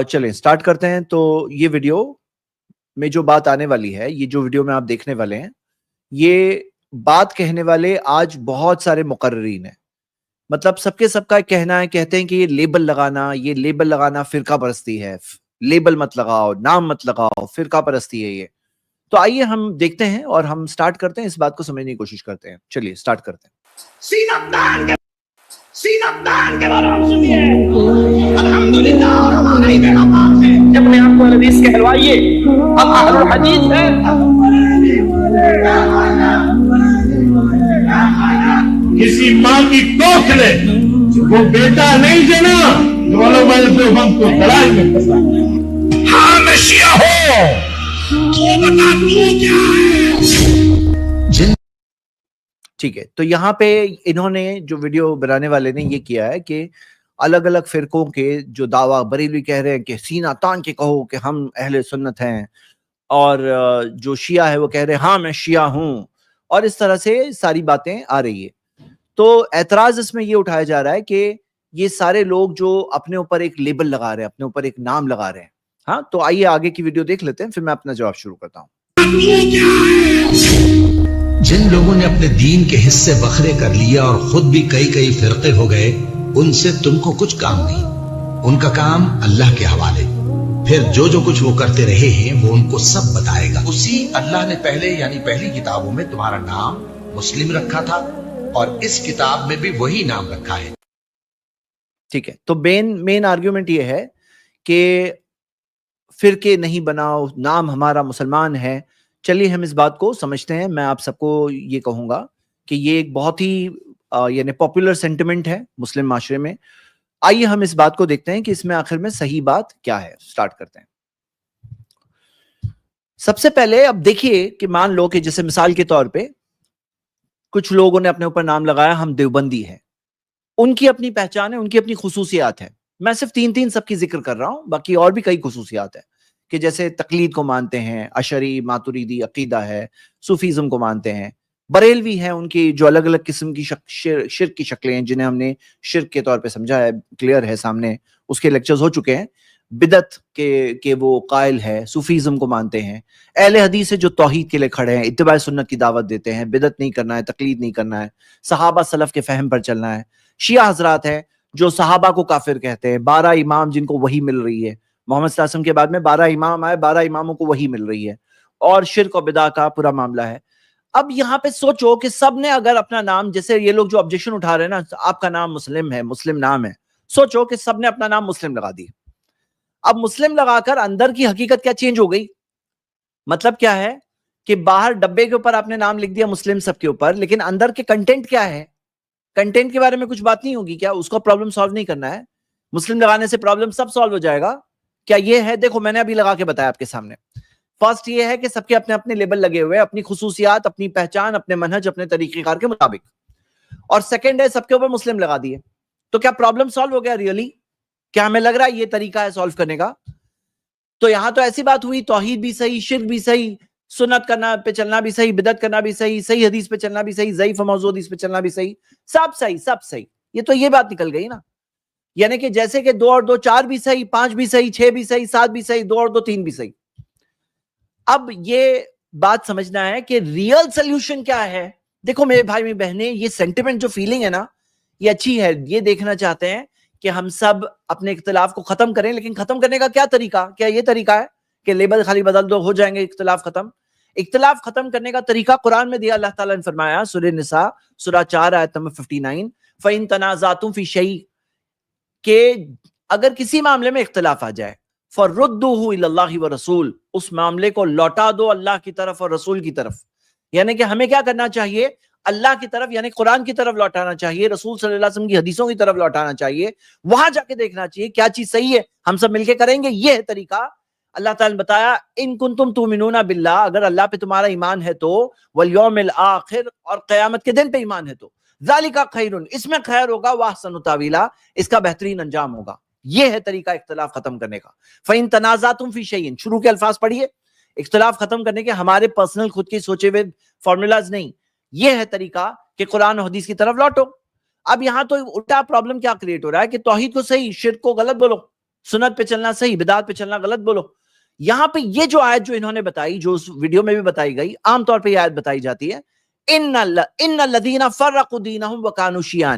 چلیں سٹارٹ کرتے ہیں. تو یہ ویڈیو میں جو بات آنے والی ہے, یہ جو ویڈیو میں آپ دیکھنے والے ہیں, یہ بات کہنے والے آج بہت سارے مقررین ہیں. مطلب سب کے سب کا کہنا ہے, کہتے ہیں کہ یہ لیبل لگانا فرقہ پرستی ہے, لیبل مت لگاؤ, نام مت لگاؤ, فرقہ پرستی ہے یہ. تو آئیے ہم دیکھتے ہیں اور ہم سٹارٹ کرتے ہیں, اس بات کو سمجھنے کی کوشش کرتے ہیں. چلیے سٹارٹ کرتے ہیں. سینتان کے بارے میں سنیے. الحمدللہ اور ہمارا ہی بیڑا پار ہے. اپنے آپ کو حدیث کہلوائیے, ہم اہل الحدیث ہیں. کسی ماں کی کوکھ لے وہ بیٹا نہیں دینا, والوں میں سے ہم کو لڑائی میں پھنسا. ہاں میں شیعہ ہوں, تو بتا تو کیا ہے. ٹھیک ہے, تو یہاں پہ انہوں نے جو ویڈیو بنانے والے نے یہ کیا ہے کہ الگ الگ فرقوں کے جو دعویٰ, بریلوی کہہ رہے ہیں کہ سینہ تان کے کہو کہ ہم اہل سنت ہیں, اور جو شیعہ ہے وہ کہہ رہے ہیں ہاں میں شیعہ ہوں, اور اس طرح سے ساری باتیں آ رہی ہے. تو اعتراض اس میں یہ اٹھایا جا رہا ہے کہ یہ سارے لوگ جو اپنے اوپر ایک لیبل لگا رہے ہیں, اپنے اوپر ایک نام لگا رہے ہیں. ہاں, تو آئیے آگے کی ویڈیو دیکھ لیتے ہیں, پھر میں اپنا جواب شروع کرتا ہوں. جن لوگوں نے اپنے دین کے حصے بکھرے کر لیا اور خود بھی کئی فرقے ہو گئے, ان سے تم کو کچھ کام نہیں. ان کا کام اللہ کے حوالے. پھر جو کچھ وہ کرتے رہے ہیں وہ ان کو سب بتائے گا. اسی اللہ نے پہلی کتابوں میں تمہارا نام مسلم رکھا تھا, اور اس کتاب میں بھی وہی نام رکھا ہے. ٹھیک ہے, تو مین آرگیومنٹ یہ ہے کہ فرقے نہیں بناؤ, نام ہمارا مسلمان ہے. چلیے ہم اس بات کو سمجھتے ہیں. میں آپ سب کو یہ کہوں گا کہ یہ ایک بہت ہی یعنی پاپولر سینٹیمنٹ ہے مسلم معاشرے میں. آئیے ہم اس بات کو دیکھتے ہیں کہ اس میں آخر میں صحیح بات کیا ہے. سٹارٹ کرتے ہیں. سب سے پہلے اب دیکھیے کہ مان لو کہ جیسے مثال کے طور پہ کچھ لوگوں نے اپنے اوپر نام لگایا ہم دیوبندی ہیں. ان کی اپنی پہچان ہے, ان کی اپنی خصوصیات ہیں. میں صرف تین سب کی ذکر کر رہا ہوں, باقی اور بھی کئی خصوصیات ہیں کہ جیسے تقلید کو مانتے ہیں, اشعری ماتریدی عقیدہ ہے, صوفیزم کو مانتے ہیں, بریلوی ہیں, ان کی جو الگ الگ قسم کی شرک کی شکلیں ہیں جنہیں ہم نے شرک کے طور پہ سمجھا ہے, کلیئر ہے سامنے, اس کے لیکچرز ہو چکے ہیں. بدعت کے وہ قائل ہے, صوفیزم کو مانتے ہیں. اہل حدیث سے جو توحید کے لیے کھڑے ہیں, اتباع سنت کی دعوت دیتے ہیں, بدعت نہیں کرنا ہے, تقلید نہیں کرنا ہے, صحابہ سلف کے فہم پر چلنا ہے. شیعہ حضرات ہیں جو صحابہ کو کافر کہتے ہیں, 12 امام جن کو وحی مل رہی ہے, محمد صلی اللہ علیہ وسلم کے بعد میں 12 امام آئے, 12 اماموں کو وحی مل رہی ہے, اور شرک و بدعت کا پورا معاملہ ہے. اب یہاں پہ سوچو کہ سب نے اگر اپنا نام, جیسے یہ لوگ جو آبجیکشن اٹھا رہے ہیں نا, آپ کا نام مسلم ہے, مسلم نام ہے, سوچو کہ سب نے اپنا نام مسلم لگا دی. اب مسلم لگا کر اندر کی حقیقت کیا چینج ہو گئی؟ مطلب کیا ہے کہ باہر ڈبے کے اوپر آپ نے نام لکھ دیا مسلم سب کے اوپر, لیکن اندر کے کنٹینٹ کیا ہے؟ کنٹینٹ کے بارے میں کچھ بات نہیں ہوگی کیا؟ اس کو پرابلم سالو نہیں کرنا ہے. مسلم لگانے سے پرابلم سب سالو ہو جائے گا کیا؟ یہ ہے, دیکھو میں نے ابھی لگا کے بتایا آپ کے سامنے. فرسٹ یہ ہے کہ سب کے اپنے اپنے لیبل لگے ہوئے, اپنی خصوصیات, اپنی پہچان, اپنے منہج, اپنے طریقہ کار کے مطابق. اور سیکنڈ ہے سب کے اوپر مسلم لگا دیے. تو کیا پرابلم سالو ہو گیا ریئلی؟ کیا ہمیں لگ رہا ہے یہ طریقہ ہے سالو کرنے کا؟ تو یہاں تو ایسی بات ہوئی, توحید بھی صحیح, شرک بھی صحیح, سنت کرنا پہ چلنا بھی صحیح, بدعت کرنا بھی صحیح, صحیح حدیث پہ چلنا بھی صحیح, ضعیف موضوع حدیث پہ چلنا بھی صحیح, سب صحیح, سب صحیح. یہ تو یہ بات نکل گئی نا, یعنی کہ جیسے کہ 2 اور 2 4 بھی صحیح, 5 بھی صحیح, 6 بھی صحیح, 7 بھی صحیح, 2 اور 2 3 بھی صحیح. اب یہ بات سمجھنا ہے کہ ریئل سلیوشن کیا ہے. دیکھو میرے بھائی میری بہنیں, یہ سینٹیمنٹ جو فیلنگ ہے نا, یہ اچھی ہے. یہ دیکھنا چاہتے ہیں کہ ہم سب اپنے اختلاف کو ختم کریں, لیکن ختم کرنے کا کیا طریقہ؟ کیا یہ طریقہ ہے کہ لیبل خالی بدل دو, ہو جائیں گے اختلاف ختم؟ اختلاف ختم کرنے کا طریقہ قرآن میں دیا. اللہ تعالیٰ نے فرمایا سورہ نساء سورہ 4 آیت نمبر 59, فَإِن تَنَازَعْتُمْ فِي شَيْءٍ, کہ اگر کسی معاملے میں اختلاف آ جائے, فَرُدُّوهُ إِلَى اللَّهِ وَرَسُولِ, اس معاملے کو لوٹا دو اللہ کی طرف اور رسول کی طرف. یعنی کہ ہمیں کیا کرنا چاہیے؟ اللہ کی طرف یعنی قرآن کی طرف لوٹانا چاہیے, رسول صلی اللہ علیہ وسلم کی حدیثوں کی طرف لوٹانا چاہیے, وہاں جا کے دیکھنا چاہیے کیا چیز صحیح ہے, ہم سب مل کے کریں گے. یہ ہے طریقہ. اللہ تعالیٰ نے بتایا ان کنتم تؤمنون باللہ, اگر اللہ پہ تمہارا ایمان ہے تو, والیوم الآخر, اور قیامت کے دن پہ ایمان ہے تو, ذالک خیر, اس میں خیر ہوگا, واحسن تاویلا, اس کا بہترین انجام ہوگا. یہ ہے طریقہ اختلاف ختم کرنے کا. فَإِن تَنَازَعْتُمْ فِي شَيْءٍ, شروع کے الفاظ پڑھیے, اختلاف ختم کرنے کے ہمارے پرسنل خود کے سوچے ہوئے فارمولاز نہیں. یہ ہے طریقہ کہ قرآن و حدیث کی طرف لوٹو. اب یہاں تو الٹا پرابلم کیا کریٹ ہو رہا ہے کہ توحید کو صحیح, شرک کو غلط بولو. سنت پہ چلنا صحیح، بدعت پہ چلنا غلط بولو. یہاں پہ یہ جو آیت جو انہوں نے بتائی، جو اس ویڈیو میں بھی بتائی گئی، عام طور پہ یہ آیت بتائی جاتی ہے ان الذین فرقوا دینہم وکانوا شیعا،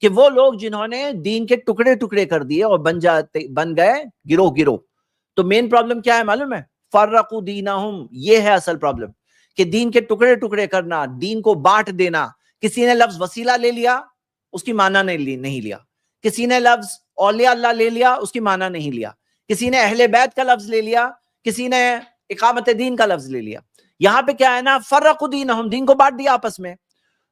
کہ وہ لوگ جنہوں نے دین کے ٹکڑے ٹکڑے کر دیے اور بن گئے گروہ گروہ. تو مین پرابلم کیا ہے معلوم ہے؟ فرقوا دینہم، یہ ہے اصل پرابلم، کہ دین کے ٹکڑے ٹکڑے کرنا، دین کو بانٹ دینا. کسی نے لفظ وسیلہ لے لیا، اس کی معنی نہیں لیا. کسی نے لفظ اولیاء اللہ لے لیا، اس کی معنی نہیں لیا. کسی نے اہل بیت کا لفظ لے لیا، کسی نے اقامت دین کا لفظ لے لیا. یہاں پہ کیا ہے نا، فرقوا دینہم، دین کو بانٹ دیا آپس میں،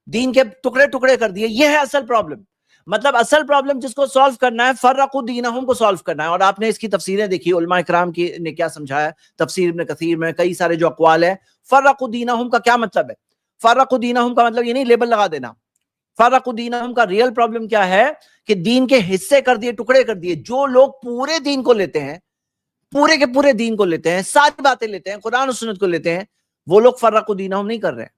دین کے ٹکڑے ٹکڑے کر دیے. یہ ہے اصل پرابلم. مطلب اصل پرابلم جس کو سالو کرنا ہے، فرقوا دینہم کو سالو کرنا ہے. اور آپ نے اس کی تفسیریں دیکھی، علماء کرام کی نے کیا سمجھایا، تفسیر ابن کثیر میں کئی سارے جو اقوال ہے. فرقوا دینہم کا کیا مطلب ہے؟ فرقوا دینہم کا مطلب یہ نہیں لیبل لگا دینا. فرقوا دینہم کا ریئل پرابلم کیا ہے کہ دین کے حصے کر دیے، ٹکڑے کر دیے. جو لوگ پورے دین کو لیتے ہیں، پورے کے پورے دین کو لیتے ہیں، ساری باتیں لیتے ہیں، قرآن و سنت کو لیتے ہیں، وہ لوگ فرقوا دینہم نہیں کر رہے ہیں.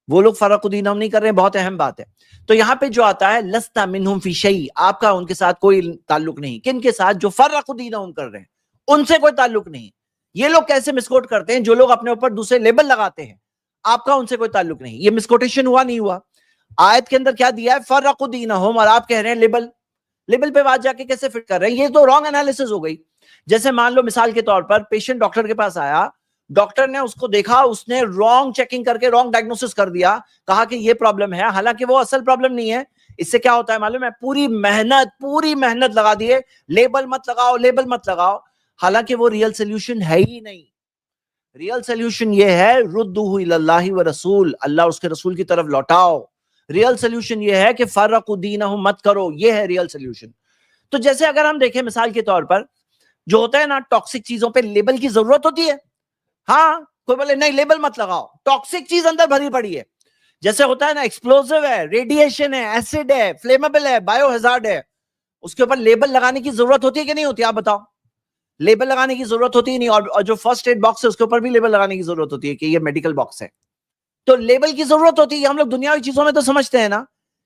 وہ لوگ فرقوا دینہم نہیں کر رہے ہیں. بہت اہم بات ہے. تو یہاں پہ جو آتا ہے لست منہم فی شیء، آپ کا ان کے ساتھ کوئی تعلق نہیں. کن کے ساتھ؟ جو فرقوا دینہم کر رہے ہیں، ان سے کوئی تعلق نہیں. یہ لوگ کیسے مسکوٹ کرتے ہیں؟ جو لوگ اپنے اوپر دوسرے لیبل لگاتے ہیں، آپ کا ان سے کوئی تعلق نہیں. یہ مسکوٹیشن ہوا نہیں ہوا؟ آیت کے اندر کیا دیا ہے؟ فرقوا دینہم، اور آپ کہہ رہے ہیں لیبل پہ بات جا کے کیسے فٹ کر رہے ہیں؟ یہ تو رانگ انالیسس ہو گئی. جیسے مان لو مثال کے طور پر پیشنٹ ڈاکٹر کے پاس آیا، ڈاکٹر نے اس کو دیکھا، اس نے رانگ چیکنگ کر کے رانگ ڈائگنوسس کر دیا، کہا کہ یہ پرابلم ہے، حالانکہ وہ اصل پرابلم نہیں ہے. اس سے کیا ہوتا ہے معلوم ہے؟ پوری محنت لگا دیے، لیبل مت لگاؤ، حالانکہ وہ ریئل سولوشن ہے ہی نہیں. ریئل سولوشن یہ ہے ردوہ الی اللہ ورسول، اللہ اور اس کے رسول کی طرف لوٹاؤ. ریئل سولوشن یہ ہے کہ فرقوا دینہم مت کرو، یہ ہے ریئل سولوشن. تو جیسے اگر ہم دیکھیں مثال کے طور پر، جو ہوتا ہے نا ٹاکسک چیزوں پہ لیبل کی ضرورت ہوتی ہے. ہاں کوئی بولے نہیں لیبل مت لگاؤ، ٹاکسک چیز اندر بھری پڑی ہے. جیسے ہوتا ہے نا ایکسپلوزیو ہے، ریڈیشن ہے، ایسڈ ہے، فلیمیبل ہے، بایو ہزارڈ ہے، اس کے اوپر لیبل لگانے کی ضرورت ہوتی ہے کہ نہیں ہوتی؟ آپ بتاؤ. لیبل لگانے کی ضرورت ہوتی ہے نہیں. اور جو فرسٹ ایڈ باکس ہے اس کے اوپر بھی لیبل لگانے کی ضرورت ہوتی ہے کہ یہ میڈیکل باکس ہے. تو لیبل کی ضرورت ہوتی ہے. ہم لوگ دنیاوی چیزوں میں تو سمجھتے ہیں نا.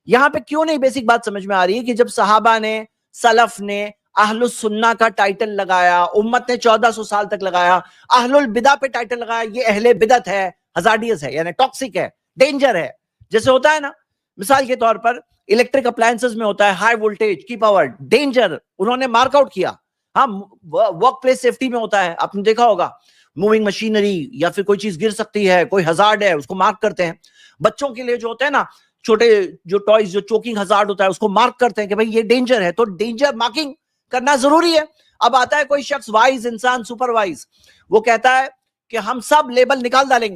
یہاں پہ کیوں نہیں بیسک بات سمجھ میں آ رہی ہے کہ جب صحابہ نے، سلف نے اہل السنہ کا ٹائٹل لگایا، امت نے 1400 سال تک لگایا، اہل البدع پہ ٹائٹل لگایا، یہ اہل بدعت ہے، ہزارڈیس ہے، یعنی ٹاکسک ہے، ڈینجر ہے. جیسے ہوتا ہے نا مثال کے طور پر الیکٹرک اپلائنسز میں ہوتا ہے ہائی وولٹیج کی پاور، ڈینجر، انہوں نے مارک آؤٹ کیا. ہاں ورک پلیس سیفٹی میں ہوتا ہے، آپ نے دیکھا ہوگا موونگ مشینری یا پھر کوئی چیز گر سکتی ہے، کوئی ہزارڈ ہے، اس کو مارک کرتے ہیں. بچوں کے لیے جو ہوتا ہے نا چھوٹے جو ٹوائز، جو چوکنگ ہزارڈ ہوتا ہے، اس کو مارک کرتے ہیں کہ بھائی یہ ڈینجر ہے. تو ڈینجر مارکنگ کرنا ضروری ہے. اب آتا ہے کوئی شخص وائز انسان، سپر وائز، وہ کہتا ہے کہ ہم سب لیبل نکال ڈالیں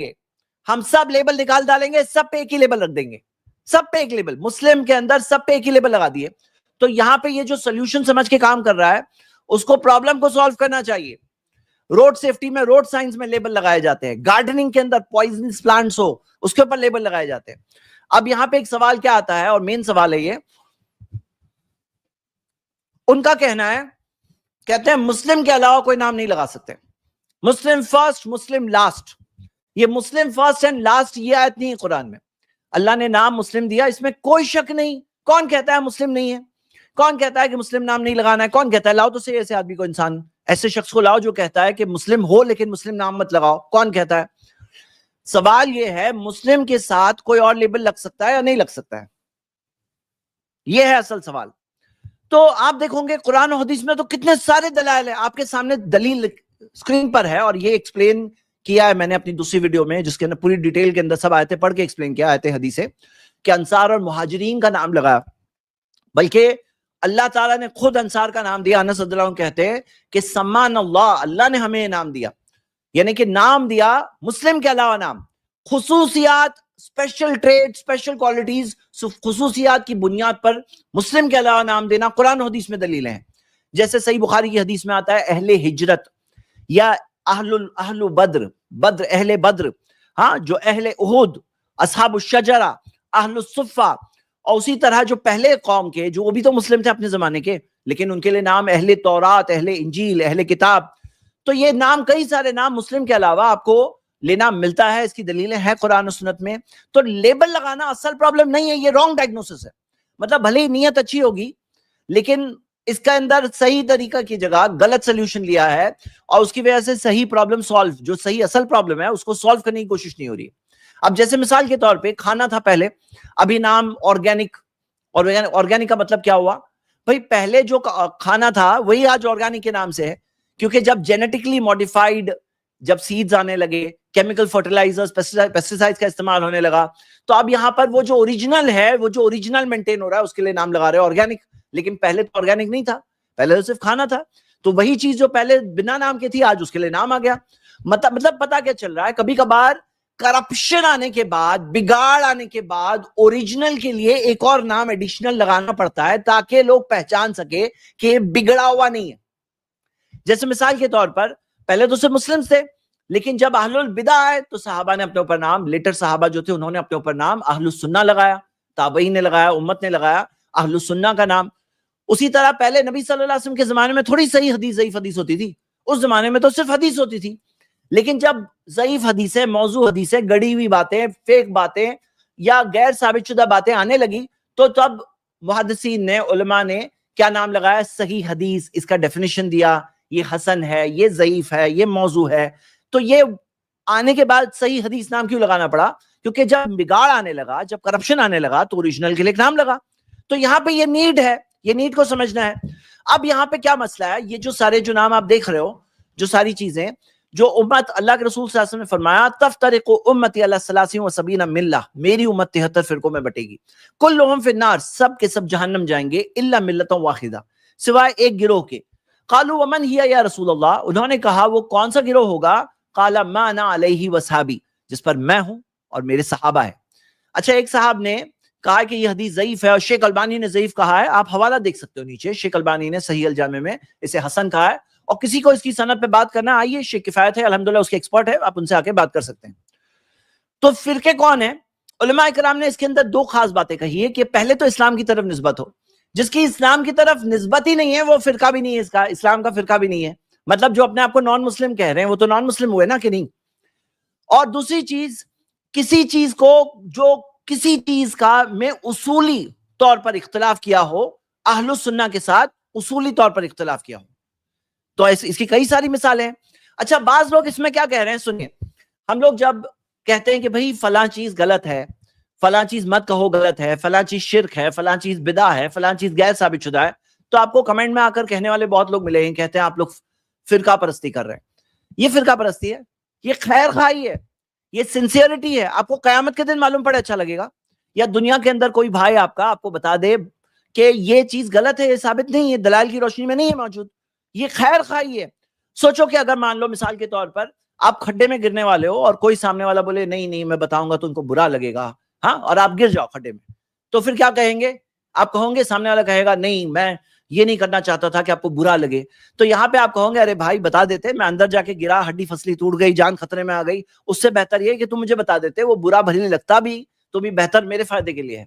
گے، سب پہ ایک ہی لیبل رکھ دیں گے، سب پہ ایک لیبل. مسلم کے اندر سب پہ ایک ہی لیبل لگا دیے. تو یہاں پہ یہ جو سولوشن سمجھ کے کام کر رہا ہے، اس کو پرابلم کو سالو کرنا چاہیے. روڈ سیفٹی میں، روڈ سائنس میں لیبل لگائے جاتے ہیں. گارڈننگ کے اندر پوائزنس پلانٹس ہو، اس کے اوپر لیبل لگائے جاتے ہیں. اب یہاں پہ ایک سوال کیا آتا ہے، اور مین سوال ہے یہ، ان کا کہنا ہے، کہتے ہیں مسلم کے علاوہ کوئی نام نہیں لگا سکتے. مسلم فرسٹ، مسلم لاسٹ. یہ مسلم فرسٹ اینڈ لاسٹ یہ آیت نہیں ہے قرآن میں. اللہ نے نام مسلم دیا، اس میں کوئی شک نہیں. کون کہتا ہے مسلم نہیں ہے؟ کون کہتا ہے کہ مسلم نام نہیں لگانا ہے؟ کون کہتا ہے؟ لاؤ تو صحیح ایسے آدمی کو، انسان، ایسے شخص کو لاؤ جو کہتا ہے کہ مسلم ہو لیکن مسلم نام مت لگاؤ. کون کہتا ہے؟ سوال یہ ہے مسلم کے ساتھ کوئی اور لیبل لگ سکتا ہے یا نہیں لگ سکتا ہے؟ یہ ہے اصل سوال. تو آپ دیکھو گے قرآن و حدیث میں تو کتنے سارے دلائل ہیں. آپ کے سامنے دلیل اسکرین پر ہے، اور یہ ایکسپلین کیا ہے میں نے اپنی دوسری ویڈیو میں، جس کے اندر پوری ڈیٹیل کے اندر سب آیتیں پڑھ کے ایکسپلین کیا، آیتیں حدیثیں، کہ انصار اور مہاجرین کا نام لگایا. بلکہ اللہ تعالیٰ نے خود انصار کا نام دیا. انس رضی اللہ عنہ کہتے ہیں کہ سمان اللہ نے ہمیں نام دیا، یعنی کہ نام دیا مسلم کے علاوہ نام. خصوصیات، اسپیشل ٹریڈ، اسپیشل کوالٹیز، خصوصیات کی بنیاد پر مسلم کے علاوہ نام دینا قرآن و حدیث میں دلیلیں ہیں. جیسے صحیح بخاری کی حدیث میں آتا ہے اہل ہجرت، یا اہل بدر، اہل بدر، ہاں، جو اہل احد، اصحاب الشجرہ، اہل الصفہ. اور اسی طرح جو پہلے قوم کے، جو وہ بھی تو مسلم تھے اپنے زمانے کے، لیکن ان کے لیے نام اہل تورات، اہل انجیل، اہل کتاب. تو یہ نام، کئی سارے نام مسلم کے علاوہ آپ کو لینا ملتا ہے. اس کی دلیلیں ہیں قرآن و سنت میں. تو لیبل لگانا اصل پرابلم نہیں ہے، یہ رانگ ڈائگنوسس ہے. مطلب بھلے ہی نیت اچھی ہوگی، لیکن اس کا اندر صحیح طریقہ کی جگہ غلط سولوشن لیا ہے اور اس کی وجہ سے صحیح پرابلم سالو، جو صحیح اصل پرابلم ہے اس کو سالو کرنے کی کوشش نہیں ہو رہی. اب جیسے مثال کے طور پہ کھانا تھا پہلے، ابھی نام آرگینک. اور آرگینک کا مطلب کیا ہوا بھائی؟ پہلے جو کھانا تھا وہی آج آرگینک کے نام سے ہے، کیونکہ جب جینیٹکلی ماڈیفائڈ جب سیڈز آنے لگے، کیمیکل فرٹیلائزرز پیسٹیسائڈز کا استعمال ہونے لگا، تو اب یہاں پر وہ جو اوریجنل ہے، وہ جو اوریجنل مینٹین ہو رہا ہے اس کے لیے نام لگا رہے ہیں آرگینک. لیکن پہلے تو آرگینک نہیں تھا، پہلے تو صرف کھانا تھا. تو وہی چیز جو پہلے بنا نام کی تھی آج اس کے لیے نام آ گیا. مطلب پتا کیا چل رہا ہے؟ کبھی کبھار کرپشن آنے کے بعد، بگاڑ آنے کے بعد اوریجنل کے لیے ایک اور نام ایڈیشنل لگانا پڑتا ہے تاکہ لوگ پہچان سکے کہ یہ بگڑا ہوا نہیں ہے. جیسے مثال کے طور پر پہلے تو صرف مسلم تھے، لیکن جب اہل البدع آئے تو صحابہ نے اپنے اوپر نام، لیٹر صحابہ جو تھے انہوں نے اپنے اوپر نام اہل السنہ لگایا، تابعین نے لگایا، امت نے لگایا اہل السنہ کا نام. اسی طرح پہلے نبی صلی اللہ علیہ وسلم کے زمانے میں تھوڑی صحیح حدیث، ضعیف حدیث ہوتی تھی. اس زمانے میں تو صرف حدیث ہوتی تھی. لیکن جب ضعیف حدیثیں، موضوع حدیثیں، گڑی ہوئی باتیں، فیک باتیں یا غیر ثابت شدہ باتیں آنے لگی تو تب محدثین نے، علماء نے کیا نام لگایا؟ صحیح حدیث. اس کا ڈیفینیشن دیا، یہ حسن ہے، یہ ضعیف ہے، یہ موضوع ہے. تو یہ آنے کے بعد صحیح حدیث نام کیوں لگانا پڑا؟ کیونکہ جب بگاڑ آنے لگا، جب کرپشن آنے لگا تو اوریجنل کے لیے ایک نام لگا. تو یہاں پہ یہ نیڈ ہے، یہ نیڈ کو سمجھنا ہے. اب یہاں پہ کیا مسئلہ ہے؟ یہ جو سارے جو نام آپ دیکھ رہے ہو، جو ساری چیزیں جو امت، اللہ کے رسول صلی اللہ علیہ وسلم نے فرمایا تفترق امتی علی 73 ملہ، میری امت 73 فرقوں میں بٹے گی، کلہم فی النار، سب کے سب جہنم جائیں گے، الا ملۃ واحدہ، سوائے ایک گروہ کے. قالوا ومن ہی یا رسول اللہ، انہوں نے کہا وہ کون سا گروہ ہوگا؟ قال ما انا علیہ وصحابی، جس پر میں ہوں اور میرے صحابہ ہیں. اچھا، ایک صاحب نے کہا کہ یہ حدیث ضعیف ہے اور شیخ البانی نے ضعیف کہا ہے. آپ حوالہ دیکھ سکتے ہو نیچے، شیخ البانی نے صحیح الجامع میں اسے حسن کہا ہے. اور کسی کو اس کی سند پہ بات کرنا، آئیے، شیخ کفایت ہے الحمدللہ، اس کے ایکسپرٹ ہے، آپ ان سے آ کے بات کر سکتے ہیں. تو فرقے کون ہیں؟ علماء کرام نے اس کے اندر دو خاص باتیں کہی ہے کہ پہلے تو اسلام کی طرف نسبت ہو. جس کی اسلام کی طرف نسبت ہی نہیں ہے وہ فرقہ بھی نہیں ہے، اس کا اسلام کا فرقہ بھی نہیں ہے. مطلب جو اپنے آپ کو نان مسلم کہہ رہے ہیں وہ تو نان مسلم ہوئے نا کہ نہیں. اور دوسری چیز، کسی چیز کو جو کسی چیز کا میں اصولی طور پر اختلاف کیا ہو، اہل السنہ کے ساتھ اصولی طور پر اختلاف کیا ہو. تو اس کی کئی ساری مثالیں ہیں. اچھا، بعض لوگ اس میں کیا کہہ رہے ہیں؟ سنیے، ہم لوگ جب کہتے ہیں کہ بھئی فلاں چیز غلط ہے، فلاں چیز مت کہو غلط ہے، فلاں چیز شرک ہے، فلاں چیز بدعہ ہے، فلاں چیز غیر ثابت شدہ ہے، تو آپ کو کمنٹ میں آ کر کہنے والے بہت لوگ ملے ہیں، کہتے ہیں آپ لوگ فرقہ پرستی کر رہے ہیں. یہ فرقہ پرستی ہے، یہ خیر خواہی ہے، یہ سنسیئرٹی ہے. آپ کو قیامت کے دن معلوم پڑے اچھا لگے گا؟ یا دنیا کے اندر کوئی بھائی آپ کا آپ کو بتا دے کہ یہ چیز غلط ہے، یہ ثابت نہیں ہے، دلائل کی روشنی میں نہیں ہے موجود، یہ خیر خواہی ہے. سوچو کہ اگر مان لو مثال کے طور پر آپ کھڈے میں گرنے والے ہو اور کوئی سامنے والا بولے نہیں نہیں میں بتاؤں گا تو ان کو برا لگے گا، ہاں، اور آپ گر جاؤ کھڈے میں، تو پھر کیا کہیں گے؟ آپ کہوں گے، سامنے والا کہے گا نہیں میں یہ نہیں کرنا چاہتا تھا کہ آپ کو برا لگے. تو یہاں پہ آپ کہوں گے ارے بھائی بتا دیتے، میں اندر جا کے گرا، ہڈی پھسلی ٹوٹ گئی، جان خطرے میں آ گئی، اس سے بہتر یہ کہ تم مجھے بتا دیتے، وہ برا بھلی لگتا بھی تو بھی بہتر میرے فائدے کے لیے ہے.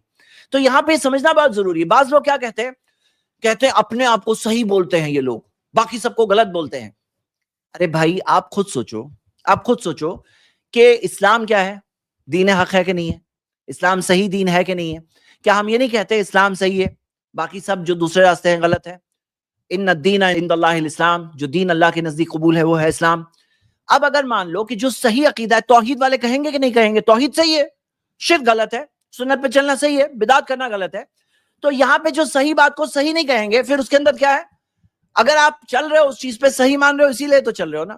تو یہاں پہ سمجھنا بہت ضروری ہے. بعض لوگ کیا کہتے ہیں؟ کہتے ہیں اپنے آپ کو صحیح بولتے ہیں یہ لوگ، باقی سب کو غلط بولتے ہیں. ارے بھائی آپ خود سوچو، آپ خود سوچو کہ اسلام کیا ہے؟ دین حق ہے کہ نہیں ہے؟ اسلام صحیح دین ہے کہ نہیں ہے؟ کیا ہم یہ نہیں کہتے اسلام صحیح ہے، باقی سب جو دوسرے راستے ہیں غلط ہے؟ ان الدین عند اللہ الاسلام، جو دین اللہ کے نزدیک قبول ہے وہ ہے اسلام. اب اگر مان لو کہ جو صحیح عقیدہ ہے، توحید والے کہیں گے کہ نہیں کہیں گے توحید صحیح ہے، شرک غلط ہے، سنت پہ چلنا صحیح ہے، بدعت کرنا غلط ہے. تو یہاں پہ جو صحیح بات کو صحیح نہیں کہیں گے، پھر اس کے اندر کیا ہے؟ اگر آپ چل رہے ہو اس چیز پہ صحیح مان رہے ہو اسی لیے تو چل رہے ہو نا.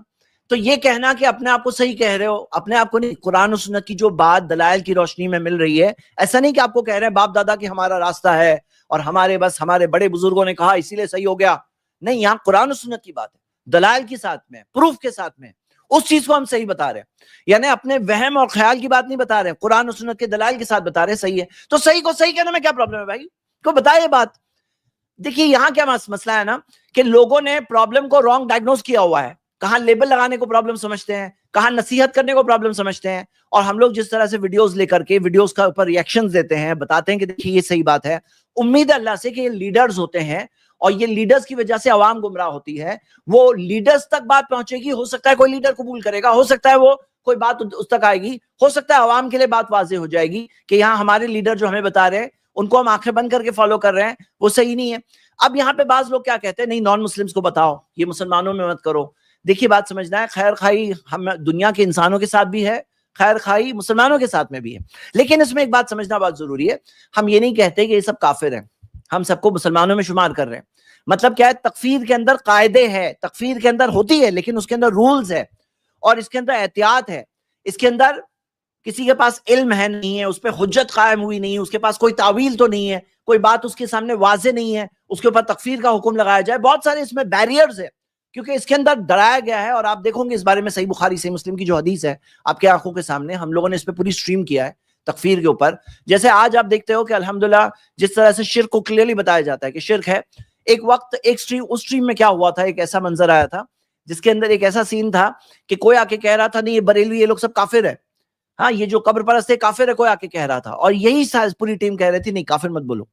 تو یہ کہنا کہ اپنے آپ کو صحیح کہہ رہے ہو، اپنے آپ کو نہیں، قرآن و سنت کی جو بات دلائل کی روشنی میں مل رہی ہے، ایسا نہیں کہ آپ کو کہہ رہے ہیں باپ دادا کی ہمارا راستہ ہے اور ہمارے بڑے بزرگوں نے کہا اسی لیے صحیح ہو گیا. نہیں، یہاں قرآن و سنت کی بات ہے، دلائل کے ساتھ میں، پروف کے ساتھ میں، اس چیز کو ہم صحیح بتا رہے ہیں. یعنی اپنے وہم اور خیال کی بات نہیں بتا رہے ہیں، قرآن و سنت کے دلائل کے ساتھ بتا رہے ہیں صحیح ہے. تو صحیح کو صحیح کہنے میں کیا پرابلم ہے بھائی؟ کو بتائے بات. دیکھیے یہاں کیا مسئلہ ہے نا کہ لوگوں نے پرابلم کو رانگ ڈائگنوز کیا ہوا ہے. کہاں لیبل لگانے کو پرابلم سمجھتے ہیں، کہاں نصیحت کرنے کو پرابلم سمجھتے ہیں. اور ہم لوگ جس طرح سے ویڈیوز لے کر کے ویڈیوز کا اوپر ریئیکشنز دیتے ہیں، بتاتے ہیں کہ دیکھیے یہ صحیح بات ہے. امید ہے اللہ سے کہ یہ لیڈرز ہوتے ہیں اور یہ لیڈرز کی وجہ سے عوام گمراہ ہوتی ہے. وہ لیڈرز تک بات پہنچے گی، ہو سکتا ہے کوئی لیڈر قبول کرے گا، ہو سکتا ہے وہ کوئی بات اس تک آئے گی، ہو سکتا ہے عوام کے لیے بات واضح ہو جائے گی کہ یہاں ہمارے لیڈر جو ہمیں بتا رہے ہیں ان کو ہم آنکھیں بند کر کے فالو کر رہے ہیں وہ صحیح نہیں ہے. اب یہاں پہ بعض لوگ کیا کہتے ہیں, نہیں نان مسلمس کو بتاؤ, یہ مسلمانوں میں مت کرو. دیکھیے بات سمجھنا ہے, خیر خواہی ہم دنیا کے انسانوں کے ساتھ بھی ہے, خیر خواہی مسلمانوں کے ساتھ میں بھی ہے, لیکن اس میں ایک بات سمجھنا بہت ضروری ہے, ہم یہ نہیں کہتے کہ یہ سب کافر ہیں, ہم سب کو مسلمانوں میں شمار کر رہے ہیں. مطلب کیا ہے, تکفیر کے اندر قاعدے ہے, تکفیر کے اندر ہوتی ہے, لیکن اس کے اندر رولز ہے, اور اس کے اندر احتیاط ہے, اس کے اندر کسی کے پاس علم ہے نہیں ہے, اس پہ حجت قائم ہوئی نہیں ہے, اس کے پاس کوئی تعویل تو نہیں ہے, کوئی بات اس کے سامنے واضح نہیں ہے, اس کے اوپر تکفیر کا حکم لگایا جائے. بہت سارے اس میں بیریئرز ہیں, کیونکہ اس کے اندر ڈرایا گیا ہے. اور آپ دیکھو گے اس بارے میں صحیح بخاری صحیح مسلم کی جو حدیث ہے آپ کے آنکھوں کے سامنے, ہم لوگوں نے اس پہ پوری سٹریم کیا ہے تکفیر کے اوپر. جیسے آج آپ دیکھتے ہو کہ الحمدللہ جس طرح سے شرک کو کلیئرلی بتایا جاتا ہے کہ شرک ہے, ایک وقت ایک سٹریم, اس سٹریم میں کیا ہوا تھا, ایک ایسا منظر آیا تھا جس کے اندر ایک ایسا سین تھا کہ کوئی آ کے کہہ رہا تھا نہیں یہ بریلوی یہ لوگ سب کافر ہے, ہاں یہ جو قبر پرست ہے کافر ہے, کوئی آ کے کہہ رہا تھا, اور یہی پوری ٹیم کہہ رہی تھی نہیں کافر مت بولو,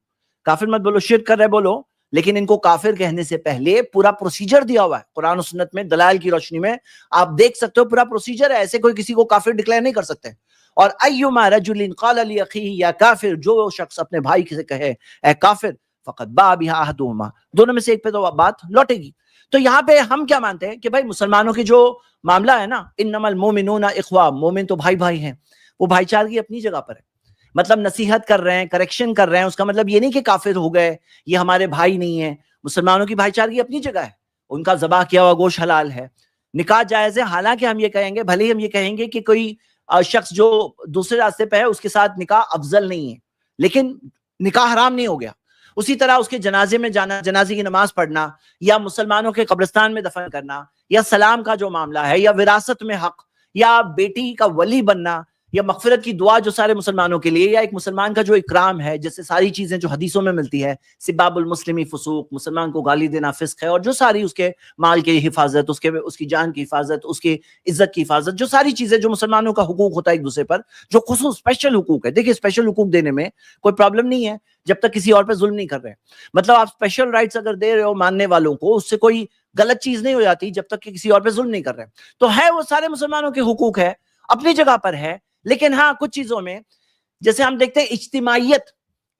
کافر مت بولو, شرک کر رہے بولو. لیکن ان کو کافر کہنے سے پہلے پورا پروسیجر دیا ہوا ہے قرآن و سنت میں, دلائل کی روشنی میں آپ دیکھ سکتے ہو, پورا پروسیجر ہے, ایسے کوئی کسی کو کافر ڈکلیئر نہیں کر سکتے. اور ایما رجل قال لاخیہ یا کافر, جو شخص اپنے بھائی سے کہے اے کافر, فقط باء بها احدهما, دونوں میں سے ایک پہ تو بات لوٹے گی. تو یہاں پہ ہم کیا مانتے ہیں کہ بھائی مسلمانوں کی جو معاملہ ہے نا, انما المؤمنون اخوہ, مومن تو بھائی بھائی ہیں, وہ بھائی چارگی اپنی جگہ پر ہے. مطلب نصیحت کر رہے ہیں, کریکشن کر رہے ہیں, اس کا مطلب یہ نہیں کہ کافر ہو گئے, یہ ہمارے بھائی نہیں ہیں. مسلمانوں کی بھائی چارگی اپنی جگہ ہے, ان کا ذبح کیا ہوا گوشت حلال ہے, نکاح جائز ہے. حالانکہ ہم یہ کہیں گے, بھلے ہی ہم یہ کہیں گے کہ کوئی شخص جو دوسرے راستے پہ ہے اس کے ساتھ نکاح افضل نہیں ہے, لیکن نکاح حرام نہیں ہو گیا. اسی طرح اس کے جنازے میں جانا, جنازے کی نماز پڑھنا, یا مسلمانوں کے قبرستان میں دفن کرنا, یا سلام کا جو معاملہ ہے, یا وراثت میں حق, یا بیٹی کا ولی بننا, یا مغفرت کی دعا جو سارے مسلمانوں کے لیے, یا ایک مسلمان کا جو اکرام ہے, جیسے ساری چیزیں جو حدیثوں میں ملتی ہے, سباب المسلمی فسوق, مسلمان کو گالی دینا فسق ہے, اور جو ساری اس کے مال کی حفاظت, اس کی جان کی حفاظت, اس کی عزت کی حفاظت, جو ساری چیزیں جو مسلمانوں کا حقوق ہوتا ہے ایک دوسرے پر, جو خصوص اسپیشل حقوق ہے. دیکھیے اسپیشل حقوق دینے میں کوئی پرابلم نہیں ہے جب تک کسی اور پہ ظلم نہیں کر رہے. مطلب آپ اسپیشل رائٹس اگر دے رہے ہو ماننے والوں کو, اس سے کوئی غلط چیز نہیں ہو جاتی جب تک کہ کسی اور پہ ظلم نہیں کر رہے. تو ہے وہ سارے مسلمانوں کے حقوق ہے, اپنی جگہ پر ہے, لیکن ہاں کچھ چیزوں میں جیسے ہم دیکھتے ہیں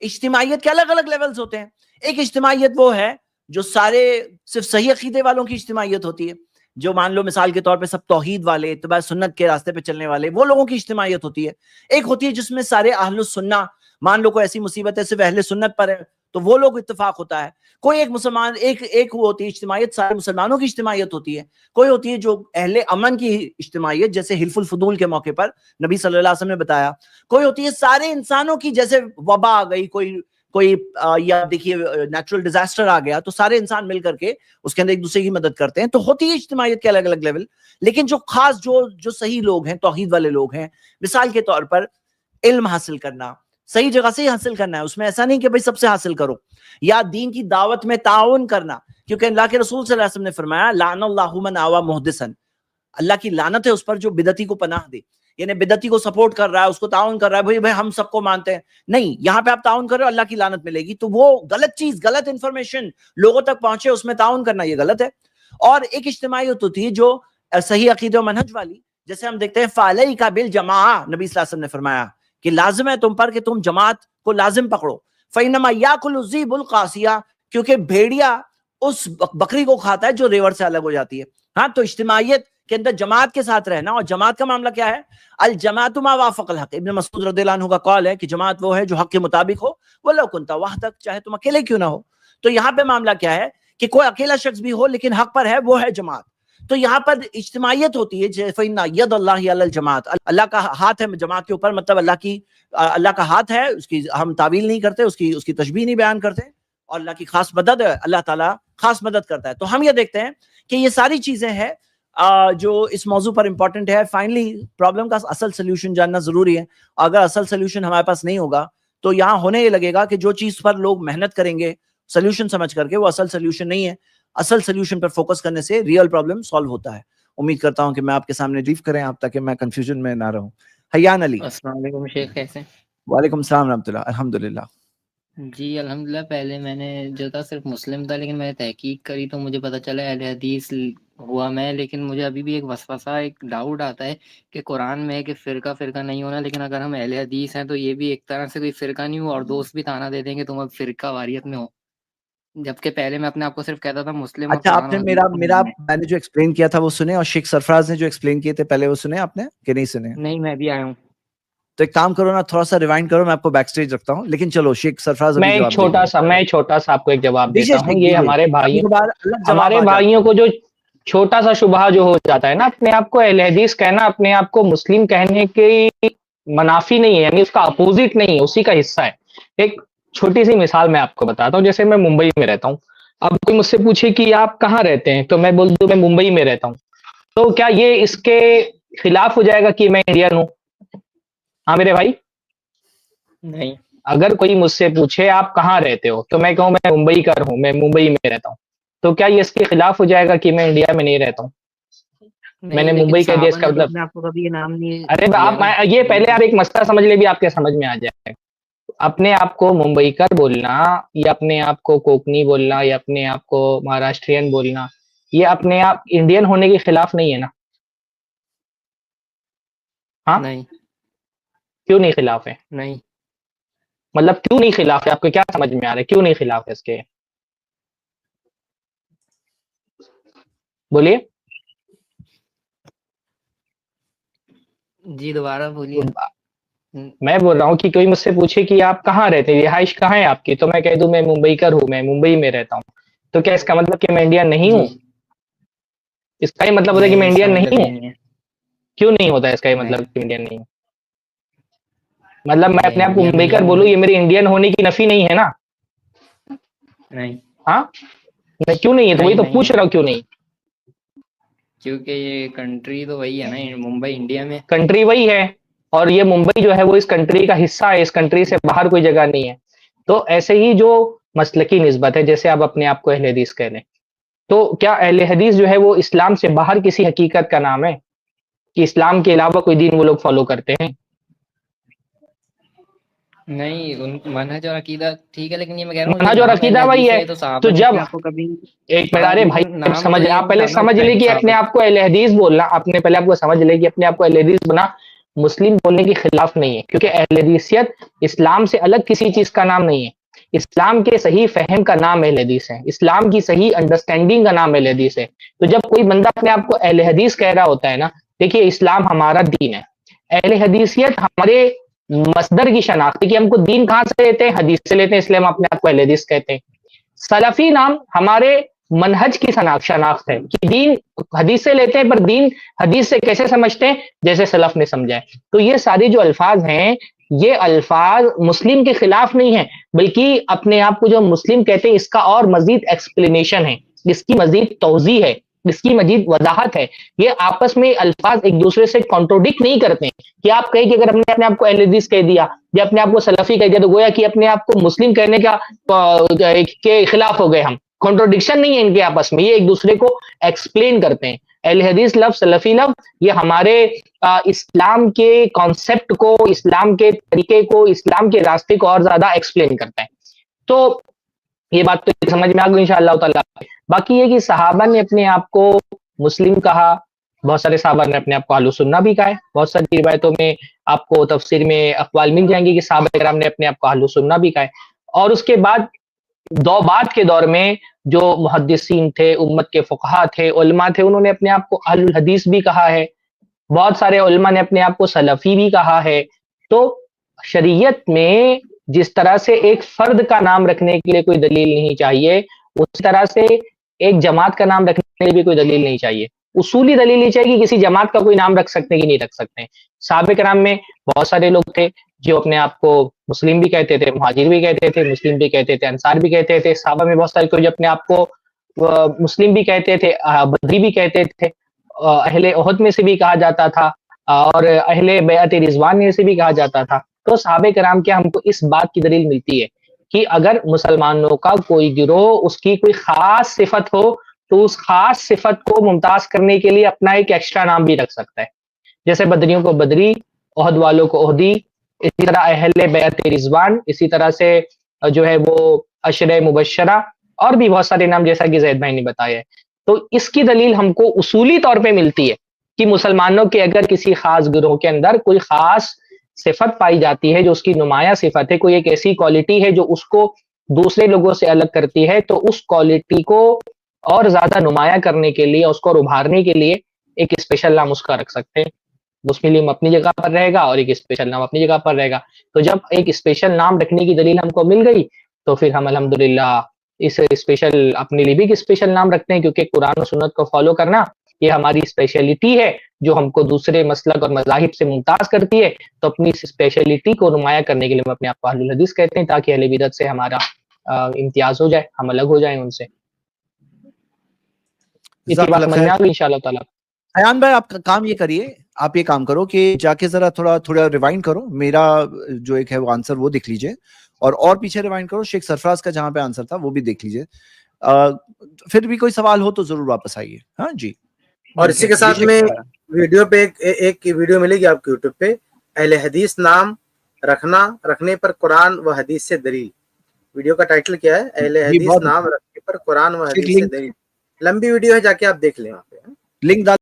اجتماعیت کے الگ الگ لیولز ہوتے ہیں. ایک اجتماعیت وہ ہے جو سارے صرف صحیح عقیدے والوں کی اجتماعیت ہوتی ہے, جو مان لو مثال کے طور پہ سب توحید والے, اتباع سنت کے راستے پہ چلنے والے, وہ لوگوں کی اجتماعیت ہوتی ہے. ایک ہوتی ہے جس میں سارے اہل السنہ, مان لو کوئی ایسی مصیبت ہے صرف اہل سنت پر ہے تو وہ لوگ اتفاق ہوتا ہے. کوئی ایک مسلمان ایک وہ ہوتی ہے اجتماعیت, سارے مسلمانوں کی اجتماعیت ہوتی ہے. کوئی ہوتی ہے جو اہل امن کی اجتماعیت, جیسے حلف الفضول کے موقع پر نبی صلی اللہ علیہ وسلم نے بتایا. کوئی ہوتی ہے سارے انسانوں کی, جیسے وبا آ گئی, کوئی یا دیکھیے نیچرل ڈیزاسٹر آ گیا, تو سارے انسان مل کر کے اس کے اندر ایک دوسرے کی مدد کرتے ہیں. تو ہوتی ہے اجتماعیت کے الگ الگ لیول. لیکن جو خاص جو صحیح لوگ ہیں, توحید والے لوگ ہیں, مثال کے طور پر علم حاصل کرنا, صحیح جگہ سے ہی حاصل کرنا ہے, اس میں ایسا نہیں کہ بھائی سب سے حاصل کرو, یا دین کی دعوت میں تعاون کرنا, کیونکہ اللہ کے رسول صلی اللہ علیہ وسلم نے فرمایا لعن اللہ من آوى محدثا, اللہ کی لعنت ہے اس پر جو بدعتی کو پناہ دے, یعنی بدعتی کو سپورٹ کر رہا ہے, اس کو تعاون کر رہا ہے, بھائی ہم سب کو مانتے ہیں, نہیں, یہاں پہ آپ تعاون کر رہے ہو اللہ کی لعنت ملے گی. تو وہ غلط چیز, غلط انفارمیشن لوگوں تک پہنچے, اس میں تعاون کرنا یہ غلط ہے. اور ایک اجتماعیت ہوتی ہے جو صحیح عقیدے و منہج والی, جیسے ہم دیکھتے ہیں فعلیک بالجماعۃ, نبی صلی اللہ علیہ وسلم نے فرمایا کہ لازم ہے تم پر کہ تم جماعت کو لازم پکڑو. فإنما یاکل الذئب القاسیہ, کیونکہ بھیڑیا اس بکری کو کھاتا ہے جو ریوڑ سے الگ ہو جاتی ہے. ہاں, تو اجتماعیت کے اندر جماعت کے ساتھ رہنا, اور جماعت کا معاملہ کیا ہے, الجماعت ما وافق الحق. ابن مسعود رضی اللہ عنہ کا قول ہے کہ جماعت وہ ہے جو حق کے مطابق ہو, ولو کنت وحدک, چاہے تم اکیلے کیوں نہ ہو. تو یہاں پہ معاملہ کیا ہے کہ کوئی اکیلا شخص بھی ہو لیکن حق پر ہے, وہ ہے جماعت. تو یہاں پر اجتماعیت ہوتی ہے, فإن ید اللہ علی الجماعت, اللہ کا ہاتھ ہے جماعت کے اوپر, مطلب اللہ کا ہاتھ ہے, اس کی ہم تعویل نہیں کرتے, اس کی تشبیہ نہیں بیان کرتے, اور اللہ کی خاص مدد ہے, اللہ تعالیٰ خاص مدد کرتا ہے. تو ہم یہ دیکھتے ہیں کہ یہ ساری چیزیں ہیں جو اس موضوع پر امپورٹنٹ ہے. فائنلی پرابلم کا اصل سلوشن جاننا ضروری ہے. اگر اصل سلوشن ہمارے پاس نہیں ہوگا تو یہاں ہونے یہ لگے گا کہ جو چیز پر لوگ محنت کریں گے سلوشن سمجھ کر کے, وہ اصل سلوشن نہیں ہے. اصل سلوشن پر فوکس کرنے سے ریئل پرابلم سالو ہوتا ہے. امید کرتا ہوں کہ میں آپ کے سامنے ریف کریں آپ, تاکہ میں کنفیوژن میں نہ رہوں. حیان علی. السلام علیکم شیخ, کیسے؟ وعلیکم السلام رحمۃ اللہ. الحمدللہ. جی الحمدللہ. پہلے میں نے جو تھا صرف مسلم تھا, لیکن میں نے تحقیق کری تو مجھے پتہ چلا اہل حدیث ہوا میں. لیکن مجھے ابھی بھی ایک وسوسہ, ایک ڈاؤٹ آتا ہے کہ قرآن میں ہے کہ فرقہ نہیں ہونا, لیکن اگر ہم اہل حدیث ہیں تو یہ بھی ایک طرح سے کوئی فرقہ نہیں ہو, اور دوست بھی تانا دے دیں کہ تم اب فرقہ واریت میں ہو. جبکہ پہلے میں اپنے آپ کو صرف کہتا تھا مسلم. اور اچھا قرآن آپ نے اور میرا حدیث میرا میں نے جو ایکسپلین کیا تھا وہ سنے, اور شیخ سرفراز نے جو ایکسپلین کیے تھے پہلے وہ سنے آپ نے کہ نہیں سنے؟ نہیں, میں بھی آیا ہوں. تو ایک کام کرو نا, تھوڑا سا ریوائنڈ کرو, میں آپ کو بیک سٹیج رکھتا ہوں, لیکن چلو شیخ سرفراز میں ابھی ایک جواب دیں گے. چھوٹا سا آپ کو ایک جواب دیجیے دیتا ہوں. شیخ یہ دیجیے, ہمارے کبھی بھائیوں کبھار الگ جواب آ جاتا بھائیوں کو جو چھوٹا سا شبہ جو ہو جاتا ہے نا, اپنے آپ کو اہل حدیث کہنا اپنے آپ کو مسلم کہنے کی منافی نہیں ہے, یعنی اس کا اپوزٹ نہیں ہے, اسی کا حصہ ہے. ایک چھوٹی سی مثال میں آپ کو بتاتا ہوں. جیسے میں ممبئی میں رہتا ہوں, اب کوئی مجھ سے پوچھے کہ آپ کہاں رہتے ہیں, تو میں بول دوں میں ممبئی میں رہتا ہوں, تو کیا یہ اس کے خلاف ہو جائے گا کہ میں انڈین ہوں؟ ہاں میرے بھائی, نہیں, اگر کوئی مجھ سے پوچھے آپ کہاں رہتے ہو تو میں کہوں میں ممبئی کا ہوں, میں ممبئی میں رہتا ہوں, تو کیا یہ اس کے خلاف ہو جائے گا کہ میں انڈیا میں نہیں رہتا ہوں؟ میں نہیں, نے لیکن ممبئی کہہ دیا, اس صحابہ کا نے تو مطلب اپنے آپ کو کبھی یہ نام نہیں ارے دیا آپ نا. یہ پہلے آپ ایک مسئلہ سمجھ لے بھی آپ کے سمجھ میں آ جائے. اپنے آپ کو ممبئی کر بولنا یا اپنے آپ کو کوکنی بولنا یا اپنے آپ کو مہاراشٹرین بولنا, یہ اپنے آپ انڈین ہونے کے خلاف نہیں ہے نا. ہاں نہیں, کیوں نہیں خلاف ہے؟ نہیں, مطلب کیوں نہیں خلاف ہے, آپ کو کیا سمجھ میں آ رہا ہے کیوں نہیں خلاف ہے اس کے؟ بولیے. جی دوبارہ بولیے. میں بول رہا ہوں کہ کوئی مجھ سے پوچھے کہ آپ کہاں رہتے ہیں, رہائش کہاں ہے آپ کی, تو میں کہہ دوں میں ممبئی کر ہوں, میں ممبئی میں رہتا ہوں, تو کیا اس کا مطلب کہ میں انڈین نہیں جی ہوں؟ اس کا یہ مطلب ہوتا ہے کہ میں نہیں, اس کا انڈین مطلب نہیں یہ ہوں. نہیں ہے. کیوں نہیں ہوتا اس کا یہ نہیں, مطلب کہ انڈین نہیں ہوں؟ مطلب میں میں اپنے آپ کو انڈیا میں ممبئی نہیں کر ہوں. بولوں, یہ میرے انڈین ہونے کی نفی نہیں ہے نا. نہیں, ہاں کیوں نہیں ہے, تو وہی تو نہیں پوچھ ہے, رہا ہوں کیوں نہیں. کیونکہ یہ کنٹری تو وہی ہے نا, ممبئی انڈیا میں. کنٹری وہی ہے, اور یہ ممبئی جو ہے وہ اس کنٹری کا حصہ ہے, اس کنٹری سے باہر کوئی جگہ نہیں ہے. تو ایسے ہی جو مسلکی نسبت ہے, جیسے آپ اپنے آپ کو اہل حدیث کہہ لیں, تو کیا اہل حدیث جو ہے وہ اسلام سے باہر کسی حقیقت کا نام ہے کہ اسلام کے علاوہ کوئی دین وہ لوگ فالو کرتے ہیں؟ نہیں, ان منہج اور عقیدہ ٹھیک ہے, لیکن یہ میں کہہ رہا ہوں جو منہج اور نام اہل عقیدہ وہی حدیث ہے. ہے تو تو صحابہ نے جب اپنے آپ کو کبھی ایک پڑھا, ارے بھائی لیکن نام تو سمجھ, یہ آپ پہلے تھا نا اس سمجھ لے ٹائم کہ اپنے صحابہ. آپ کو اہل حدیث بولنا, آپ نے پہلے آپ کو سمجھ لے کہ اپنے آپ کو اہل حدیث بنا مسلم بولنے کے خلاف نہیں ہے, کیونکہ اہل حدیثیت اسلام سے الگ کسی چیز کا نام نہیں ہے. اسلام کے صحیح فہم کا نام اہل حدیث ہے, اسلام کی صحیح انڈرسٹینڈنگ کا نام اہل حدیث ہے. تو جب کوئی بندہ اپنے آپ کو اہل حدیث کہہ رہا ہوتا ہے نا, دیکھیے اسلام ہمارا دین ہے, اہل حدیثیت ہمارے مصدر کی شناخت ہے کہ ہم کو دین کہاں سے لیتے ہیں, حدیث سے لیتے ہیں, اس لیے ہم اپنے آپ کو اہل حدیث کہتے ہیں. سلفی نام ہمارے منہج کی شناخت ہے کہ دین حدیث سے لیتے ہیں, پر دین حدیث سے کیسے سمجھتے ہیں, جیسے سلف نے سمجھا ہے. تو یہ سارے جو الفاظ ہیں, یہ الفاظ مسلم کے خلاف نہیں ہیں, بلکہ اپنے آپ کو جو مسلم کہتے ہیں اس کا اور مزید ایکسپلینیشن ہے, اس کی مزید توضیح ہے, اس کی مزید وضاحت ہے. یہ آپس میں الفاظ ایک دوسرے سے کانٹروڈکٹ نہیں کرتے ہیں کہ آپ کہیں کہ اگر ہم نے اپنے آپ کو اہل حدیث کہہ دیا یا اپنے آپ کو سلفی کہہ دیا تو گویا کہ اپنے آپ کو مسلم کہنے کے خلاف ہو گئے ہم. کانٹروڈکشن نہیں ہے ان کے آپس میں, یہ ایک دوسرے کو ایکسپلین کرتے ہیں. اہل حدیث لفظ, سلفی لفظ, یہ ہمارے اسلام کے کانسیپٹ کو, اسلام کے طریقے کو, اسلام کے راستے کو اور زیادہ ایکسپلین کرتا ہے. تو یہ بات تو سمجھ میں آ گئی انشاءاللہ تعالیٰ. باقی یہ کہ صحابہ نے اپنے آپ کو مسلم کہا, بہت سارے صحابہ نے اپنے آپ کو اہل سنہ بھی کہا ہے. بہت ساری روایتوں میں آپ کو تفسیر میں اقوال مل جائیں گے کہ صحابہ کرام نے اپنے آپ کو اہل سنہ بھی کہا ہے. اور اس کے بعد بعد کے دور میں جو محدثین تھے, امت کے فقہا تھے, علماء تھے, انہوں نے اپنے آپ کو اہل الحدیث بھی کہا ہے. بہت سارے علماء نے اپنے آپ کو سلفی بھی کہا ہے. تو شریعت میں جس طرح سے ایک فرد کا نام رکھنے کے لیے کوئی دلیل نہیں چاہیے, اس طرح سے ایک جماعت کا نام رکھنے کے لیے بھی کوئی دلیل نہیں چاہیے. اصولی دلیل نہیں چاہیے کہ کسی جماعت کا کوئی نام رکھ سکتے ہیں کہ نہیں رکھ سکتے ہیں. صحابہ کرام میں بہت سارے لوگ تھے جو اپنے آپ کو مسلم بھی کہتے تھے, مہاجر بھی کہتے تھے, مسلم بھی کہتے تھے, انصار بھی کہتے تھے. صحابہ میں بہت سارے جو اپنے آپ کو مسلم بھی کہتے تھے, بدری بھی کہتے تھے, اہل احد میں سے بھی کہا جاتا تھا, اور اہل بیعت رضوان میں سے بھی کہا جاتا تھا. تو صحابہ کرام کے ہم کو اس بات کی دلیل ملتی ہے کہ اگر مسلمانوں کا کوئی گروہ اس کی کوئی خاص صفت ہو تو اس خاص صفت کو ممتاز کرنے کے لیے اپنا ایک ایکسٹرا نام بھی رکھ سکتا ہے. جیسے بدریوں کو بدری, احد والوں کو احدی, اسی طرح اہل بیعت رضوان, اسی طرح سے جو ہے وہ عشرہ مبشرہ, اور بھی بہت سارے نام جیسا کہ زید بھائی نے بتایا ہے. تو اس کی دلیل ہم کو اصولی طور پہ ملتی ہے کہ مسلمانوں کے اگر کسی خاص گروہ کے اندر کوئی خاص صفت پائی جاتی ہے جو اس کی نمایاں صفت ہے, کوئی ایک ایسی کوالٹی ہے جو اس کو دوسرے لوگوں سے الگ کرتی ہے، تو اس کوالٹی کو اور زیادہ نمایاں کرنے کے لیے، اس کو ابھارنے کے لیے ایک اسپیشل نام اس کا رکھ سکتے ہیں. مسلم اپنی جگہ پر رہے گا اور ایک اسپیشل نام اپنی جگہ پر رہے گا. تو جب ایک اسپیشل نام رکھنے کی دلیل ہم کو مل گئی تو پھر ہم الحمدللہ اس اسپیشل اپنے لیے بھی ایک اسپیشل نام رکھتے ہیں، کیونکہ قرآن و سنت کو فالو کرنا یہ ہماری اسپیشلٹی ہے جو ہم کو دوسرے مسلک اور مذاہب سے ممتاز کرتی ہے. تو اپنی اس اسپیشلٹی کو نمایاں کرنے کے لیے ہم اپنے آپ کو اہل الحدیث کہتے ہیں، تاکہ اہل بدعت سے ہمارا امتیاز ہو جائے، ہم الگ ہو جائیں ان سے. اتنی بات سمجھ میں آ گئی انشاءاللہ تعالی. ایان بھائی آپ کا کام یہ کریے، آپ یہ کام کرو کہ جا کے ذرا تھوڑا ریوائنڈ کرو، میرا جو ایک ہے وہ آنسر وہ دیکھ لیجئے، اور پیچھے ریوائنڈ کرو شیخ سرفراز کا جہاں پہ آنسر تھا وہ بھی دیکھ لیجئے. پھر بھی کوئی سوال ہو تو ضرور واپس آئیے. ہاں جی. اور اسی کے ساتھ میں ویڈیو پہ ایک ویڈیو ملے گی آپ کو یوٹیوب پہ، اہل حدیث نام رکھنے پر قرآن و حدیث سے دلیل. ویڈیو کا ٹائٹل کیا ہے؟ اہل حدیث نام رکھنے پر قرآن و حدیث سے دلیل. لمبی ویڈیو ہے، جا کے آپ دیکھ لیں وہاں پہ. لنک ڈال